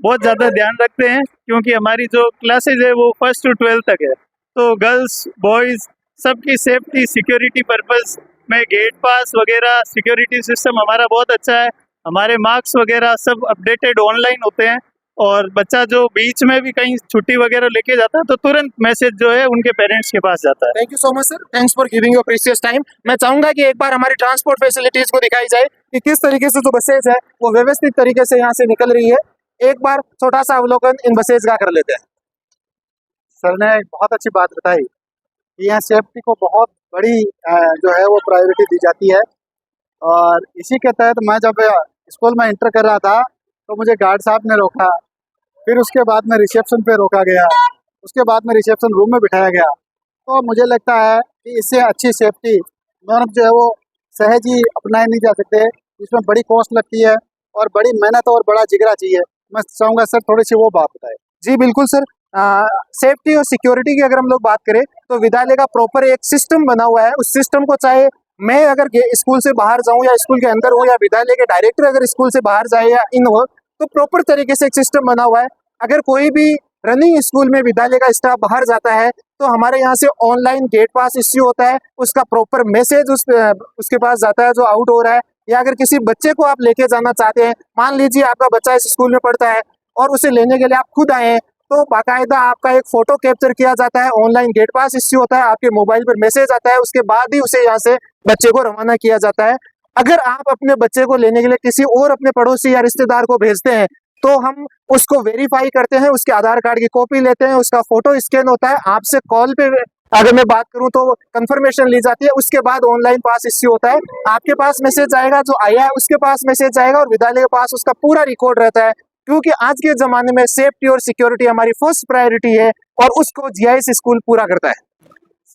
बहुत ज़्यादा ध्यान रखते हैं, क्योंकि हमारी जो क्लासेज है वो 1st to 12th तक है, तो गर्ल्स बॉयज़ सबकी सेफ्टी सिक्योरिटी पर्पस में गेट पास वगैरह सिक्योरिटी सिस्टम हमारा बहुत अच्छा है। हमारे मार्क्स वगैरह सब अपडेटेड ऑनलाइन होते हैं, और बच्चा जो बीच में भी कहीं छुट्टी वगैरह लेके जाता है तो तुरंत मैसेज जो है उनके पेरेंट्स के पास जाता है। Thank you so much sir, thanks for giving your precious time. मैं चाहूंगा कि एक बार हमारी ट्रांसपोर्ट फैसिलिटीज को दिखाई जाए कि किस तरीके से जो बसेज है वो व्यवस्थित तरीके से यहाँ से निकल रही है। एक बार छोटा सा अवलोकन इन बसेज का कर लेते हैं। सर ने एक बहुत अच्छी बात बताई कि यहाँ सेफ्टी को बहुत बड़ी जो है वो प्रायोरिटी दी जाती है, और इसी के तहत मैं जब स्कूल में इंटर कर रहा था तो मुझे गार्ड साहब ने रोका, फिर उसके बाद में रिसेप्शन पे रोका गया, उसके बाद में रिसेप्शन रूम में बिठाया गया। तो मुझे लगता है कि इससे अच्छी सेफ्टी नॉर्म जो है वो सहज ही अपनाए नहीं जा सकते, इसमें बड़ी कॉस्ट लगती है और बड़ी मेहनत और बड़ा जिगरा चाहिए। मैं चाहूँगा सर थोड़ी सी वो बात बताए। जी बिल्कुल सर। सेफ्टी और सिक्योरिटी की अगर हम लोग बात करें तो विद्यालय का प्रॉपर एक सिस्टम बना हुआ है। उस सिस्टम को चाहे मैं अगर स्कूल से बाहर जाऊं या स्कूल के अंदर हूं, या विद्यालय के डायरेक्टर अगर स्कूल से बाहर जाए या इन हो, तो प्रॉपर तरीके से एक सिस्टम बना हुआ है। अगर कोई भी रनिंग स्कूल में विद्यालय का स्टाफ बाहर जाता है तो हमारे यहाँ से ऑनलाइन गेट पास इश्यू होता है, उसका प्रॉपर मैसेज उसके पास जाता है जो आउट हो रहा है, या अगर किसी बच्चे को आप लेके जाना चाहते हैं, मान लीजिए आपका बच्चा इस स्कूल में पढ़ता है और उसे लेने के लिए आप खुद आए हैं, तो बाकायदा आपका एक फोटो कैप्चर किया जाता है, ऑनलाइन गेट पास इश्यू होता है, आपके मोबाइल पर मैसेज आता है, उसके बाद ही उसे यहाँ से बच्चे को रवाना किया जाता है। अगर आप अपने बच्चे को लेने के लिए किसी और अपने पड़ोसी या रिश्तेदार को भेजते हैं तो हम उसको वेरीफाई करते हैं, उसके आधार कार्ड की कॉपी लेते हैं, उसका फोटो स्कैन होता है, आपसे कॉल पे अगर मैं बात करूं तो कंफर्मेशन ली जाती है, उसके बाद ऑनलाइन पास इश्यू होता है, आपके पास मैसेज आएगा, जो आया है उसके पास मैसेज आएगा और विद्यालय के पास उसका पूरा रिकॉर्ड रहता है। क्योंकि आज के जमाने में सेफ्टी और सिक्योरिटी हमारी फर्स्ट प्रायोरिटी है और उसको जीआईएस स्कूल पूरा करता है।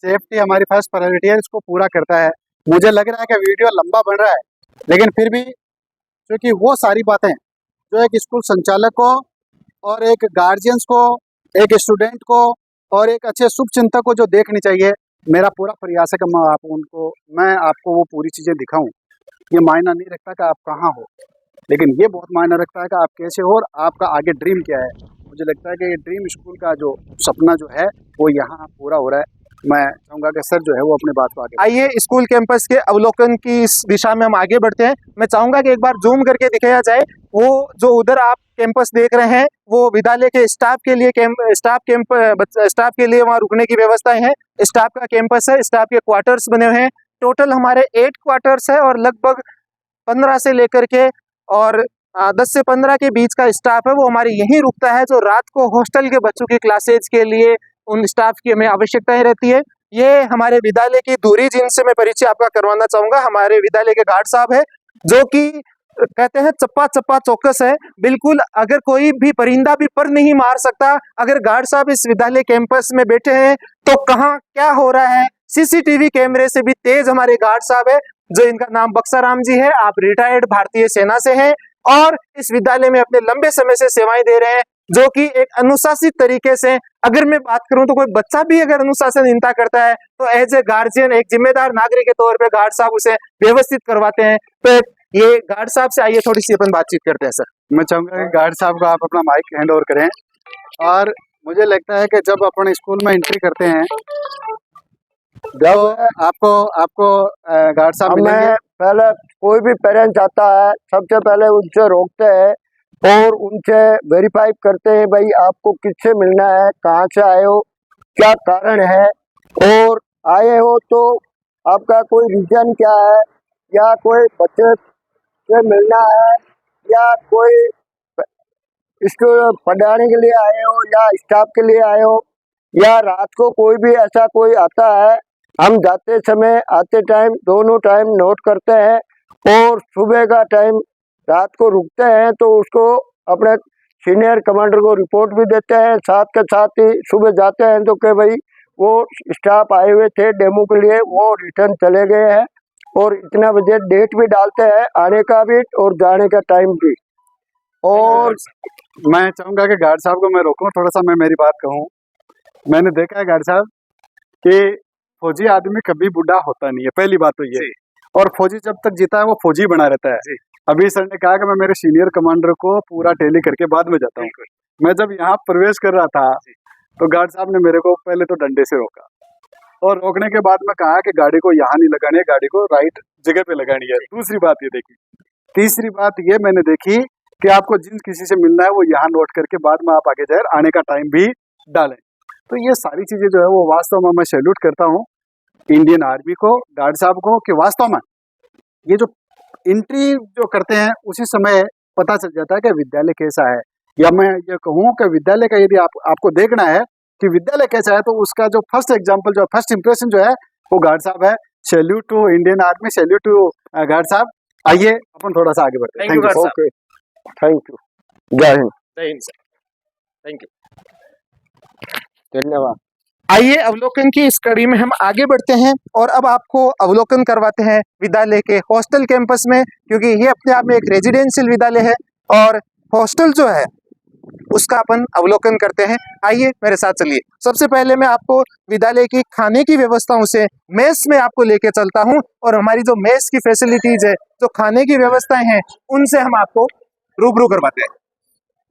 सेफ्टी हमारी फर्स्ट प्रायोरिटी है, इसको पूरा करता है। मुझे लग रहा है कि वीडियो लंबा बन रहा है, लेकिन फिर भी क्योंकि वो सारी बातें जो एक स्कूल संचालक को और एक गार्जियंस को, एक स्टूडेंट को और एक अच्छे शुभचिंतक को जो देखनी चाहिए, मेरा पूरा प्रयास है कि मैं आपको वो पूरी चीज़ें दिखाऊं। ये मायना नहीं रखता कि आप कहाँ हो, लेकिन ये बहुत मायना रखता है कि आप कैसे हो और आपका आगे ड्रीम क्या है। मुझे लगता है कि ये ड्रीम स्कूल का जो सपना जो है वो यहाँ पूरा हो रहा है। मैं चाहूँगा कि सर जो है वो अपने बात को आगे। आइए स्कूल कैंपस के अवलोकन की इस दिशा में हम आगे बढ़ते हैं। मैं चाहूंगा कि एक बार जूम करके दिखाया जाए, वो जो उधर आप कैंपस देख रहे हैं वो विद्यालय के स्टाफ के लिए स्टाफ के लिए वहाँ रुकने की व्यवस्थाएं हैं। स्टाफ का कैंपस है, स्टाफ के क्वार्टर्स बने हुए हैं। टोटल हमारे 8 क्वार्टर्स है और लगभग 15 से लेकर के और 10 से 15 के बीच का स्टाफ है वो हमारे यहीं रुकता है, जो रात को हॉस्टल के बच्चों की क्लासेज के लिए उन स्टाफ की हमें आवश्यकताएं रहती है। ये हमारे विद्यालय की दूरी, जिनसे मैं परिचय आपका करवाना चाहूंगा। हमारे विद्यालय के गार्ड साहब है, जो कि कहते हैं चप्पा चप्पा चौकस है, बिल्कुल अगर कोई भी परिंदा भी पर नहीं मार सकता। अगर गार्ड साहब इस विद्यालय कैंपस में बैठे हैं तो कहाँ क्या हो रहा है, सीसीटीवी कैमरे से भी तेज हमारे गार्ड साहब है, जो इनका नाम बक्साराम जी है। आप रिटायर्ड भारतीय सेना से हैं और इस विद्यालय में अपने लंबे समय से सेवाएं दे रहे हैं, जो कि एक अनुशासित तरीके से, अगर मैं बात करूं तो कोई बच्चा भी अगर अनुशासनहीनता करता है तो एज ए गार्जियन, एक जिम्मेदार नागरिक के तौर पे गार्ड साहब उसे व्यवस्थित करवाते हैं। तो ये गार्ड साहब से आइए थोड़ी सी अपन बातचीत करते हैं। सर, मैं चाहूँगा कि गार्ड साहब को आप अपना माइक हैंड ओवर करें। और मुझे लगता है कि जब अपन स्कूल में एंट्री करते हैं, जब आपको गार्ड साहब मिलेंगे, पहले कोई भी पेरेंट्स आता है सबसे पहले उनसे रोकते हैं और उनसे वेरीफाई करते हैं, भाई आपको किससे मिलना है, कहाँ से आए हो, क्या कारण है, और आए हो तो आपका कोई रीजन क्या है, या कोई बच्चे से मिलना है, या कोई इसको पढ़ाने के लिए आए हो, या स्टाफ के लिए आए हो, या रात को कोई भी ऐसा कोई आता है, हम जाते समय आते टाइम दोनों टाइम नोट करते हैं और सुबह का टाइम रात को रुकते हैं तो उसको अपने सीनियर कमांडर को रिपोर्ट भी देते हैं। साथ के साथ ही सुबह जाते हैं तो कि भाई वो स्टाफ आए हुए थे डेमो के लिए, वो रिटर्न चले गए हैं, और इतना बजे डेट भी डालते हैं आने का भी और जाने का टाइम भी। और मैं चाहूँगा कि गार्ड साहब को मैं रोकूं थोड़ा सा, मैं मेरी बात कहूँ। मैंने देखा है गार्ड साहब कि फौजी आदमी कभी बूढ़ा होता नहीं है, पहली बात तो ये। और फौजी जब तक जीता है वो फौजी बना रहता है। अभी सर ने कहा कि मैं मेरे सीनियर कमांडर को पूरा टैली करके बाद में जाता हूँ। मैं जब यहाँ प्रवेश कर रहा था तो गार्ड साहब ने मेरे को पहले तो डंडे से रोका, और रोकने के बाद में कहा कि गाड़ी को यहाँ नहीं लगानी है, गाड़ी को राइट जगह पे लगानी है। दूसरी बात ये देखी। तीसरी बात ये मैंने देखी कि आपको जिन किसी से मिलना है वो यहाँ नोट करके बाद में आप आगे जाए, आने का टाइम भी डालें। तो ये सारी चीजें जो है वो वास्तव में मैं सैल्यूट करता हूँ इंडियन आर्मी को, गार्ड साहब को, कि वास्तव में ये जो एंट्री जो करते हैं उसी समय पता चल जाता है कि विद्यालय कैसा है। या मैं ये कहूँ कि विद्यालय का यदि आपको देखना है कि विद्यालय कैसा है तो उसका जो फर्स्ट एग्जाम्पल, जो फर्स्ट इंप्रेशन जो है वो गार्ड साहब है। Salute to Indian Army, salute to guard साहब। आइए अपन थोड़ा सा आगे बढ़ते हैं। थैंक यू गार्ड साहब। थैंक यू, जय हिंद। जय हिंद सर, थैंक यू, धन्यवाद। आइए अवलोकन की इस कड़ी में हम आगे बढ़ते हैं और अब आपको अवलोकन करवाते हैं विद्यालय के हॉस्टल कैंपस में, क्योंकि ये अपने आप में एक रेजिडेंशियल विद्यालय है और हॉस्टल जो है उसका अपन अवलोकन करते हैं। आइए मेरे साथ चलिए। सबसे पहले मैं आपको विद्यालय की खाने की व्यवस्थाओं से मेस में आपको लेके चलता हूं और हमारी जो मेस की फैसिलिटीज है, जो खाने की व्यवस्थाएं हैं, उनसे हम आपको रूबरू करवाते हैं।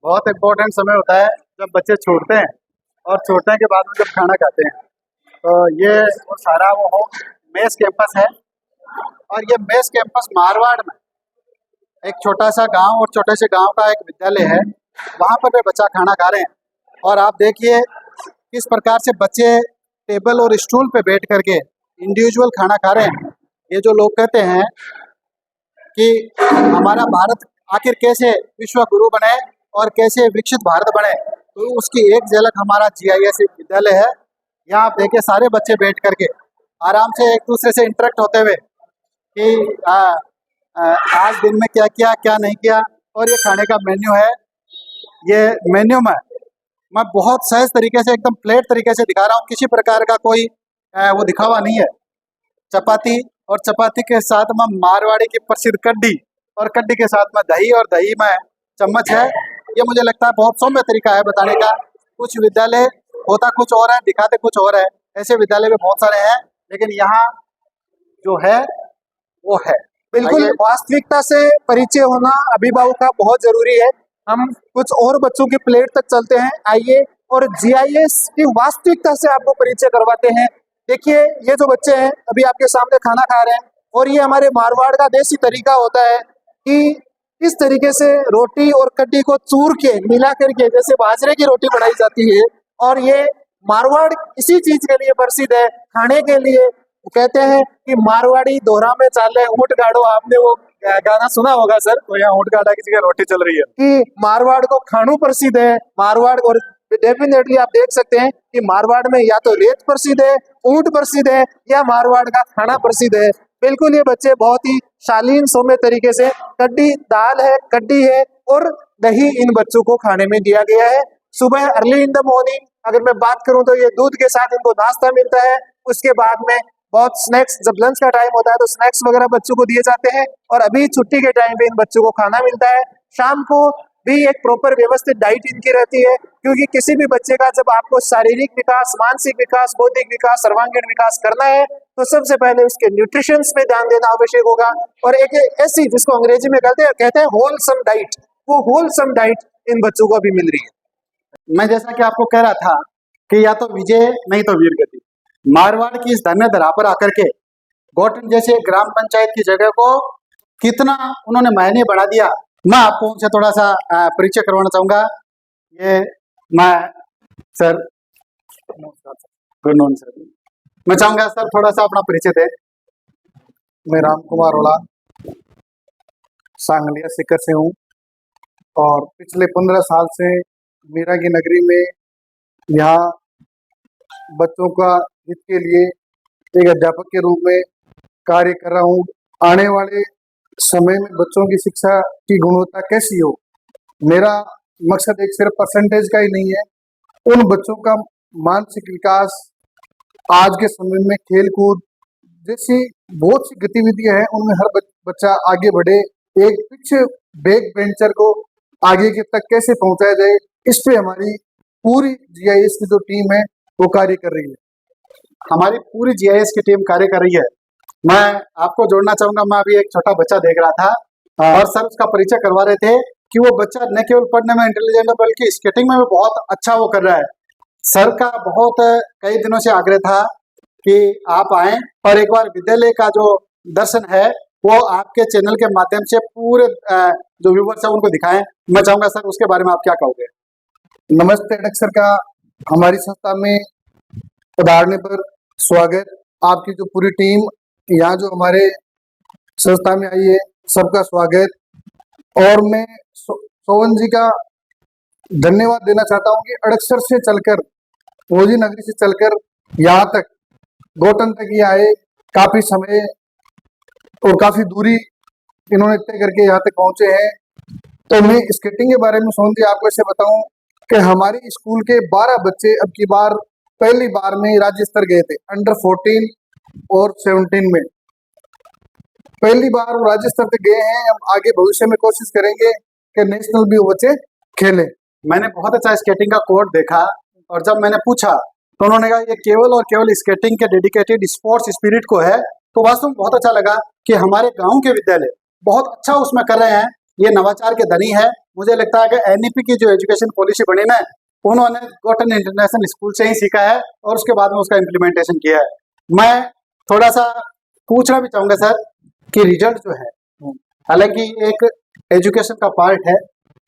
बहुत इम्पोर्टेंट समय होता है जब बच्चे छोड़ते हैं और छोड़ने के बाद में जब खाना खाते हैं, तो ये वो सारा वो मेस कैंपस है। और ये मेस कैंपस मारवाड़ में एक छोटा सा गांव और छोटे से गांव का एक विद्यालय है, वहां पर वे बच्चा खाना खा रहे हैं। और आप देखिए किस प्रकार से बच्चे टेबल और स्टूल पे बैठ करके इंडिविजुअल खाना खा रहे हैं। ये जो लोग कहते हैं कि हमारा भारत आखिर कैसे विश्व गुरु बने और कैसे विकसित भारत बने, तो उसकी एक झलक हमारा GIS विद्यालय है। यहाँ आप देखिए सारे बच्चे बैठ करके आराम से एक दूसरे से इंटरेक्ट होते हुए कि आज दिन में क्या किया क्या नहीं किया। और ये खाने का मेन्यू है। ये मेन्यू में मैं बहुत सहज तरीके से एकदम प्लेट तरीके से दिखा रहा हूँ, किसी प्रकार का कोई वो दिखावा नहीं है। चपाती और चपाती के साथ में मारवाड़ी की प्रसिद्ध कड्डी और कड्डी के साथ में दही और दही में चम्मच है। ये मुझे लगता है बहुत सौम्य तरीका है बताने का। कुछ विद्यालय होता कुछ और है, दिखाते कुछ और है। ऐसे विद्यालय भी बहुत सारे हैं, लेकिन यहाँ जो है वो है। बिल्कुल आइए। वास्तविकता से परिचय होना अभिभावक का बहुत जरूरी है। हम कुछ और बच्चों की प्लेट तक चलते हैं, आइए, और GIS की वास्तविकता से आपको परिचय करवाते हैं। देखिए ये जो बच्चे हैं अभी आपके सामने खाना खा रहे हैं, और ये हमारे मारवाड़ का देसी तरीका होता है कि इस तरीके से रोटी और कड्डी को चूर के मिला करके जैसे बाजरे की रोटी बनाई जाती है। और ये मारवाड़ इसी चीज के लिए प्रसिद्ध है, खाने के लिए। वो कहते हैं कि मारवाड़ी दोहरा में चाले ऊँट गाड़ो, आपने वो गाना सुना होगा सर। तो यहाँ ऊँट गाड़ा की जगह रोटी चल रही है। कि मारवाड़ को खानू प्रसिद्ध है, मारवाड़। और डेफिनेटली आप देख सकते हैं कि मारवाड़ में या तो रेत प्रसिद्ध है, ऊँट प्रसिद्ध है, या मारवाड़ का खाना प्रसिद्ध है। बिल्कुल ये बच्चे बहुत ही शालीन सौम्य तरीके से, कड्डी दाल है, कड्डी है और दही इन बच्चों को खाने में दिया गया है। सुबह अर्ली इन द मॉर्निंग अगर मैं बात करूं तो ये दूध के साथ इनको नाश्ता मिलता है। उसके बाद में बहुत स्नैक्स, जब लंच का टाइम होता है तो स्नैक्स वगैरह बच्चों को दिए जाते हैं। और अभी छुट्टी के टाइम पे इन बच्चों को खाना मिलता है। शाम को भी एक प्रॉपर व्यवस्थित डाइट इनकी रहती है, क्योंकि किसी भी बच्चे का जब आपको शारीरिक विकास, मानसिक विकास, बौद्धिक विकास, सर्वांगीण विकास करना है तो सबसे पहले उसके न्यूट्रिशन में ध्यान देना आवश्यक होगा। और एक ऐसी जिसको अंग्रेजी में कहते हैं होलसम डाइट, वो होलसम डाइट इन बच्चों को अभी मिल रही है। मैं जैसा कि आपको कह रहा था कि या तो विजय नहीं तो वीर गति। मारवाड़ की इस धन्य धरा पर आकर के गोटन जैसे ग्राम पंचायत की जगह को कितना उन्होंने मायने बढ़ा दिया। मैं आपको उनसे थोड़ा सा परिचय करवाना चाहूंगा। ये मैं सर, गुड मॉर्निंग सर। मैं चाहूंगा सर थोड़ा सा अपना परिचय दें। मैं राम कुमार ओला सांगलिया सीकर से हूँ, और पिछले 15 साल से मीरा की नगरी में यहाँ बच्चों का हित के लिए एक अध्यापक के रूप में कार्य कर रहा हूँ। आने वाले समय में बच्चों की शिक्षा की गुणवत्ता कैसी हो, मेरा मकसद एक सिर्फ परसेंटेज का ही नहीं है। उन बच्चों का मानसिक विकास, आज के समय में खेल कूद जैसी बहुत सी गतिविधियां हैं, उनमें हर बच्चा आगे बढ़े। एक पीछे बैक बेंचर को आगे के तक कैसे पहुंचाया जाए, इस पे हमारी पूरी GIS की जो टीम है वो कार्य कर रही है। हमारी पूरी GIS की टीम कार्य कर रही है। मैं आपको जोड़ना चाहूंगा, मैं अभी एक छोटा बच्चा देख रहा था और सर उसका परिचय करवा रहे थे कि वो बच्चा न केवल पढ़ने में इंटेलिजेंट है बल्कि स्केटिंग में भी बहुत अच्छा वो कर रहा है। सर का बहुत कई दिनों से आग्रह था कि आप आएं और एक बार विद्यालय का जो दर्शन है वो आपके चैनल के माध्यम से पूरे जो व्यूवर्स है उनको दिखाएं। मैं चाहूंगा सर उसके बारे में आप क्या कहोगे। नमस्ते अडक्सर का हमारी संस्था में पधारने पर स्वागत। आपकी जो पूरी टीम यहाँ जो हमारे संस्था में आई है सबका स्वागत। और मैं सोवन जी का धन्यवाद देना चाहता हूँ कि अडक्सर से चलकर, भोजी नगरी से चलकर यहाँ तक गोटन तक ये आए, काफी समय और काफी दूरी इन्होंने तय करके यहाँ तक पहुंचे हैं। तो मैं स्केटिंग के बारे में सोवन जी आपको ऐसे बताऊं कि हमारे स्कूल के 12 बच्चे अब की बार पहली बार में राज्य स्तर गए थे, अंडर 14 और 17 में पहली बार वो राज्य स्तर तक गए हैं। हम आगे भविष्य में कोशिश करेंगे कि नेशनल भी वो बच्चे खेलें। मैंने बहुत अच्छा स्केटिंग का कोर्ट देखा और जब मैंने पूछा तो उन्होंने कहा ये केवल और केवल स्केटिंग के डेडिकेटेड स्पोर्ट्स स्पिरिट को है। तो वास्तव में बहुत अच्छा लगा कि हमारे गांव के विद्यालय बहुत अच्छा उसमें कर रहे हैं। ये नवाचार के धनी है। मुझे लगता है कि NEP की जो एजुकेशन पॉलिसी बनी ना, उन्होंने गोटन इंटरनेशनल स्कूल से ही सीखा है और उसके बाद में उसका इम्प्लीमेंटेशन किया है। मैं थोड़ा सा पूछना भी चाहूंगा सर कि रिजल्ट जो है, हालांकि एक एजुकेशन का पार्ट है,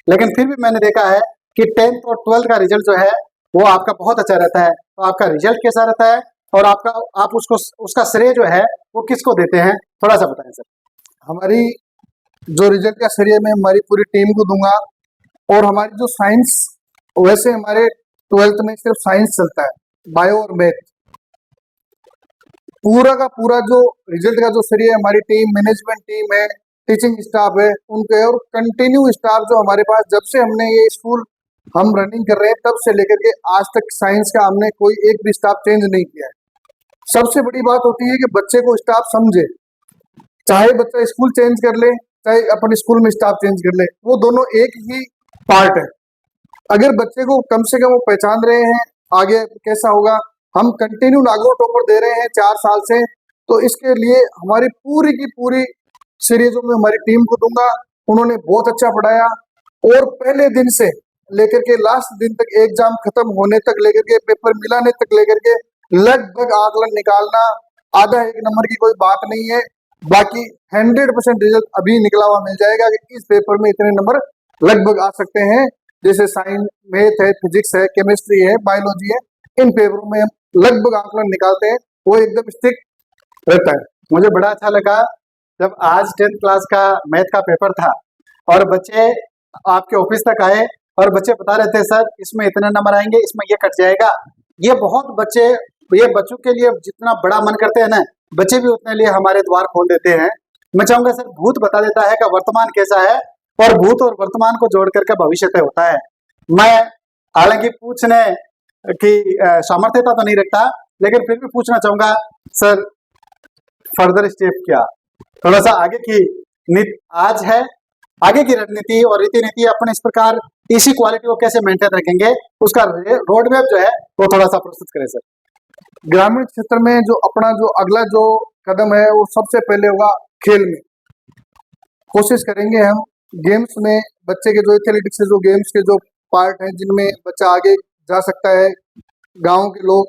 लेकिन फिर भी मैंने देखा है कि 10th और 12th का रिजल्ट जो है वो आपका बहुत अच्छा रहता है। तो आपका रिजल्ट कैसा रहता है और आप उसको उसका श्रेय जो है वो किसको देते हैं, थोड़ा सा बताएं सर। हमारी जो रिजल्ट का श्रेय मैं हमारी पूरी टीम को दूंगा। और हमारी जो साइंस, वैसे हमारे 12th में सिर्फ साइंस चलता है, बायो और मैथ। पूरा का पूरा जो रिजल्ट का जो श्रेय हमारी टीम, मैनेजमेंट टीम है, टीचिंग स्टाफ है, उनके, और कंटिन्यू स्टाफ जो हमारे पास जब से हमने ये स्कूल हम रनिंग कर रहे हैं तब से लेकर के आज तक साइंस का हमने कोई एक भी स्टाफ चेंज नहीं किया है। सबसे बड़ी बात होती है कि बच्चे को स्टाफ समझे, चाहे बच्चा स्कूल चेंज कर ले चाहे अपने स्कूल में स्टाफ चेंज कर ले, वो दोनों एक ही पार्ट है। अगर बच्चे को कम से कम वो पहचान रहे हैं आगे कैसा होगा। हम कंटिन्यू नागौर टॉपर दे रहे हैं 4 साल से, तो इसके लिए हमारी पूरी की पूरी सीरीजों में हमारी टीम को दूंगा। उन्होंने बहुत अच्छा पढ़ाया और पहले दिन से लेकर के लास्ट दिन तक, एग्जाम खत्म होने तक लेकर के, पेपर मिलाने तक लेकर के लगभग आकलन निकालना, आधा एक नंबर की कोई बात नहीं है। बाकी 100% रिजल्ट अभी निकला हुआ मिल जाएगा कि इस पेपर में इतने नंबर लगभग आ सकते हैं। जैसे साइंस, मैथ है, फिजिक्स है, केमिस्ट्री है, बायोलॉजी है, इन पेपरों में हम लगभग आकलन निकालते हैं, वो एकदम स्टिक रहता है। मुझे बड़ा अच्छा लगा जब आज 10th क्लास का मैथ का पेपर था और बच्चे आपके ऑफिस तक आए और बच्चे बता रहे थे सर इसमें इतने नंबर आएंगे, इसमें ये कट जाएगा। ये बहुत बच्चे, ये बच्चों के लिए जितना बड़ा मन करते हैं ना, बच्चे भी उतने लिए हमारे द्वार खोल देते हैं। मैं चाहूंगा सर भूत बता देता है कि वर्तमान कैसा है, और भूत और वर्तमान को जोड़ करके भविष्य तय होता है। मैं हालांकि पूछने की सामर्थ्यता तो नहीं रखता, लेकिन फिर भी पूछना चाहूंगा सर, फर्दर स्टेप क्या, थोड़ा सा आगे की आज है, आगे की रणनीति और रीति नीति अपने इस प्रकार इसी क्वालिटी को कैसे मेंटेन रखेंगे, उसका रोड मैप जो है वो थोड़ा सा प्रस्तुत करें सर। ग्रामीण क्षेत्र में जो अपना जो अगला जो कदम है वो सबसे पहले होगा खेल में। कोशिश करेंगे हम गेम्स में, बच्चे के जो एथलेटिक्स से जो गेम्स के जो पार्ट हैं जिनमें बच्चा आगे जा सकता है। गांव के लोग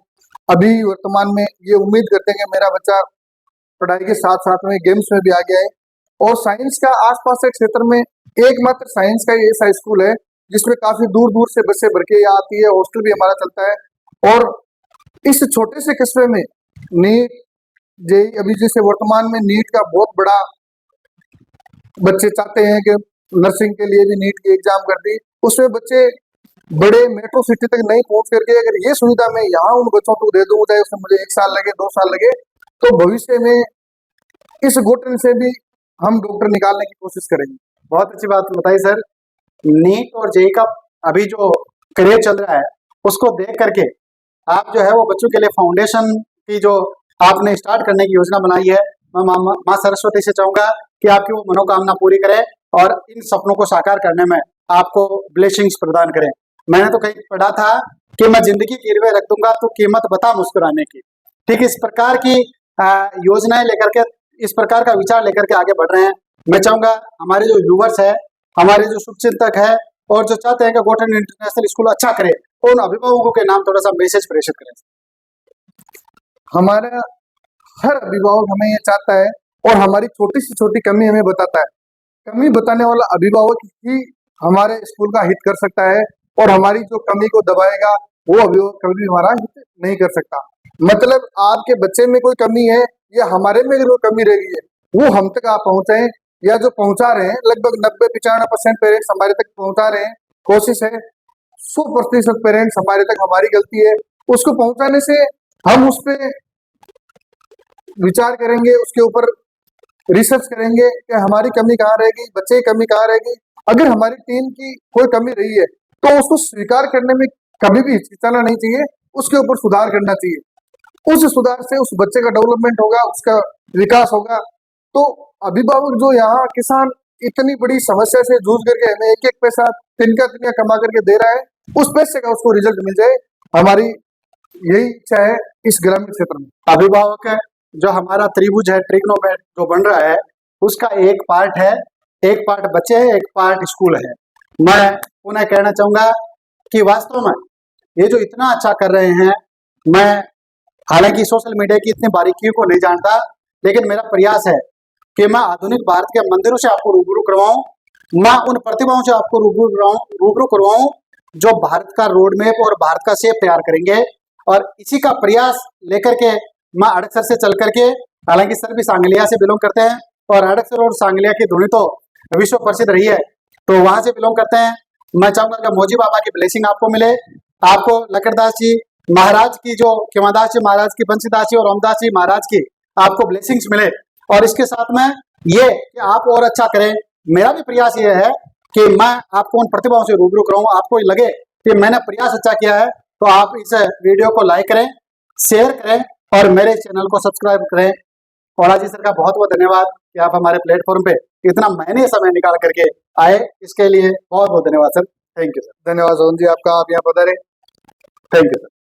अभी वर्तमान में ये उम्मीद करते हैं कि मेरा बच्चा पढ़ाई के साथ साथ में गेम्स में भी आ गया है। और साइंस का आसपास के क्षेत्र में एकमात्र साइंस का ये ऐसा स्कूल है जिसमें काफी दूर दूर से बसें भर के आती है, हॉस्टल भी हमारा चलता है। और इस छोटे से कस्बे में नीट, जेई, अभी जैसे वर्तमान में नीट का बहुत बड़ा, बच्चे चाहते हैं कि नर्सिंग के लिए भी नीट की एग्जाम कर दी, उसमें बच्चे बड़े मेट्रो सिटी तक नहीं पहुंच करके अगर ये सुविधा मैं यहाँ उन बच्चों को दे दूं, चाहे उसमें मुझे 1 साल लगे 2 साल लगे, तो भविष्य में इस घोटन से भी हम डॉक्टर निकालने की कोशिश करेंगे। बहुत अच्छी बात बताई सर। नीट और जेई का अभी जो करियर चल रहा है उसको देख करके आप जो है वो बच्चों के लिए फाउंडेशन की जो आपने स्टार्ट करने की योजना बनाई है, मैं माँ सरस्वती से चाहूंगा कि आपकी वो मनोकामना पूरी करे और इन सपनों को साकार करने में आपको ब्लेसिंग्स प्रदान करें। मैंने तो कहीं पढ़ा था कि मैं जिंदगी गिरवे रख दूंगा तो कीमत बता मुस्कुराने की। ठीक इस प्रकार की योजनाएं लेकर के, इस प्रकार का विचार लेकर के आगे बढ़ रहे हैं। मैं चाहूंगा हमारे जो व्यूवर्स है, हमारे जो शुभचिंतक है और जो चाहते हैं कि गोटन इंटरनेशनल स्कूल अच्छा करे, उन अभिभावकों के नाम थोड़ा सा मैसेज प्रेषित करें। हमारा हर अभिभावक हमें ये चाहता है और हमारी छोटी से छोटी कमी हमें बताता है। कमी बताने वाला अभिभावक ही हमारे स्कूल का हित कर सकता है, और हमारी जो कमी को दबाएगा वो अभिभावक कभी भी हमारा हित नहीं कर सकता। मतलब आपके बच्चे में कोई कमी है या हमारे में जो कमी रह गई है वो हम तक आप पहुंचाएं, या जो पहुंचा रहे हैं लगभग 90-95% पेरेंट्स हमारे तक पहुंचा रहे हैं। कोशिश है 100% पेरेंट्स हमारे तक, हमारी गलती है, उसको पहुंचाने से हम उस पर विचार करेंगे, उसके ऊपर रिसर्च करेंगे कि हमारी कमी कहाँ रहेगी, बच्चे की कमी कहाँ रहेगी। अगर हमारी टीम की कोई कमी रही है तो उसको स्वीकार करने में कभी भी हिचकिचाना नहीं चाहिए, उसके ऊपर सुधार करना चाहिए। उस सुधार से उस बच्चे का डेवलपमेंट होगा, उसका विकास होगा। तो अभिभावक जो यहाँ किसान इतनी बड़ी समस्या से जूझ करके हमें एक एक पैसा तिनका कमा करके दे रहा है, उस पैसे का उसको रिजल्ट मिल जाए, हमारी यही इच्छा है इस ग्रामीण क्षेत्र में। अभिभावक जो हमारा त्रिभुज है, ट्रिग्नोमेट जो बन रहा है, उसका एक पार्ट है, एक पार्ट बच्चे है, एक पार्ट स्कूल है। मैं पुनः कहना चाहूंगा कि वास्तव में ये जो इतना अच्छा कर रहे हैं, मैं हालांकि सोशल मीडिया की इतनी बारीकियों को नहीं जानता, लेकिन मेरा प्रयास है कि मैं आधुनिक भारत के मंदिरों से आपको रूबरू करवाऊं मैं उन प्रतिभाओं से आपको रूबरू करवाऊं जो भारत का रोड मैप और भारत का शेप तैयार करेंगे। और इसी का प्रयास लेकर के मैं अडक्सर से चल करके, हालांकि सर भी सांगलिया से बिलोंग करते हैं और अडक्सर और सांगलिया की धुनी तो विश्व प्रसिद्ध रही है, तो वहां से बिलोंग करते हैं। मैं चाहूंगा कि मौजी बाबा की ब्लेसिंग आपको मिले, आपको लकड़दास जी महाराज की, जो खेमादास जी महाराज की, बंसीदास जी और रामदास जी महाराज की आपको ब्लेसिंग्स मिले। और इसके साथ में ये कि आप और अच्छा करें। मेरा भी प्रयास ये है कि मैं आपको उन प्रतिभाओं से रूबरू कराऊं, आपको लगे कि मैंने प्रयास अच्छा किया है तो आप इस वीडियो को लाइक करें, शेयर करें और मेरे चैनल को सब्सक्राइब करें। और आज सर का बहुत बहुत धन्यवाद कि आप हमारे प्लेटफॉर्म पे इतना महीने समय निकाल करके आए, इसके लिए बहुत बहुत धन्यवाद सर। Thank you sir. धन्यवाद सोहन जी आपका, आप यहाँ पधारे। Thank you sir.